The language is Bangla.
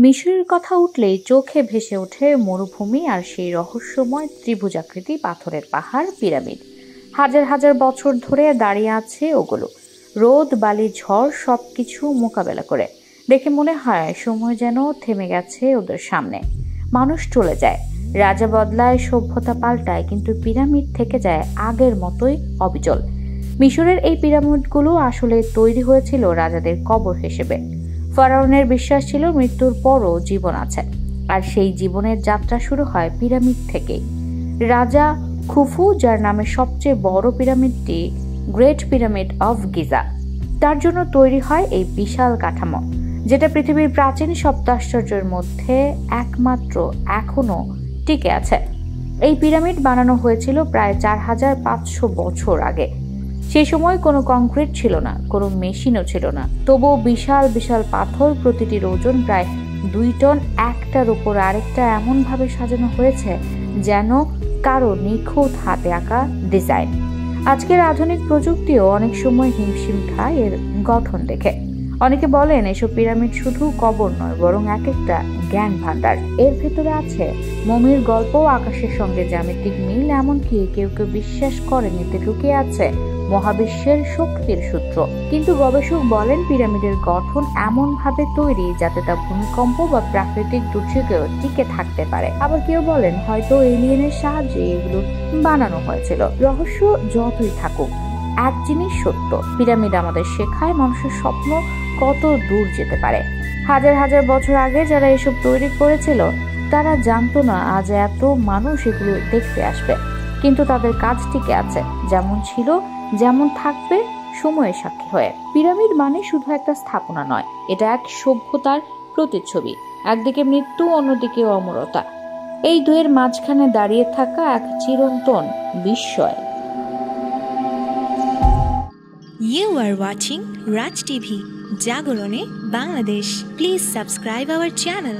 মিশরের কথা উঠলেই চোখে ভেসে ওঠে মরুভূমি আর সেই রহস্যময় ত্রিভুজাকৃতি পাথরের পাহাড় পিরামিড। হাজার হাজার বছর ধরে দাঁড়িয়ে আছে ওগুলো, রোদ বালি ঝড় সবকিছু মোকাবেলা করে। দেখে মনে হয় সময় যেন থেমে গেছে ওদের সামনে। মানুষ চলে যায়, রাজা বদলায়, সভ্যতা পাল্টায়, কিন্তু পিরামিড থেকে যায় আগের মতোই অবিচল। মিশরের এই পিরামিডগুলো আসলে তৈরি হয়েছিল রাজাদের কবর হিসেবে। ফারাওনের বিশ্বাস ছিল মৃত্যুর পরও জীবন আছে, আর সেই জীবনের যাত্রা শুরু হয় পিরামিড থেকেই। রাজা খুফু, যার নামে সবচেয়ে বড় পিরামিডটি গ্রেট পিরামিড অফ গিজা, তার জন্য তৈরি হয় এই বিশাল কাঠামো, যেটা পৃথিবীর প্রাচীন সপ্তাশ্চর্যের মধ্যে একমাত্র এখনো টিকে আছে। এই পিরামিড বানানো হয়েছিল প্রায় 4500 বছর আগে। সেই সময় কোনো কংক্রিট ছিল না, কোনো মেশিনও ছিল না। তবুও বিশাল বিশাল পাথর, প্রতিটির ওজন প্রায় 2 টন, একটার উপর আরেকটা এমনভাবে সাজানো হয়েছে যেন কারো নিখুঁত হাতে আঁকা ডিজাইন। আজকের আধুনিক প্রযুক্তিও অনেক সময় হিমশিম খায় এর গঠন দেখে। অনেকে বলেন এসব পিরামিড শুধু কবর নয়, বরং এক একটা জ্ঞান ভান্ডার। এর ভেতরে আছে মমির গল্প, আকাশের সঙ্গে জ্যামিতিক মিল, এমনকি কেউ কেউ বিশ্বাস করেন এতে লুকিয়ে আছে মহাবিশ্বের শক্তির সূত্র। কিন্তু গবেষক বলেন পিরামিডের গঠন এমন ভাবে তৈরি যাতে তা ভূমিকম্প বা প্রাকৃতিক দুর্যোগেও টিকে থাকতে পারে। আবার কেউ বলেন হয়তো এলিয়েনের সাহায্যে এগুলো বানানো হয়েছিল। রহস্য যতই থাকুক, এক জিনিস সত্য, পিরামিড আমাদের শেখায় মানুষের স্বপ্ন কত দূর যেতে পারে। হাজার হাজার বছর আগে যারা এসব তৈরি করেছিল তারা জানতো না আজ এত মানুষ এগুলো দেখতে আসবে, কিন্তু তাদের কাজ টিকে আছে, যেমন ছিল যেমন থাকবে সময়ের সাক্ষী হয়ে। পিরামিড মানে শুধু একটা স্থাপনা নয়, এটা এক সভ্যতার প্রতিচ্ছবি। একদিকে মৃত্যু, অন্যদিকে অমরতা। এই দুয়ের মাঝখানে দাঁড়িয়ে থাকা এক চিরন্তন বিস্ময়। You are watching Raj TV, Jagorone, Bangladesh. Please subscribe our channel.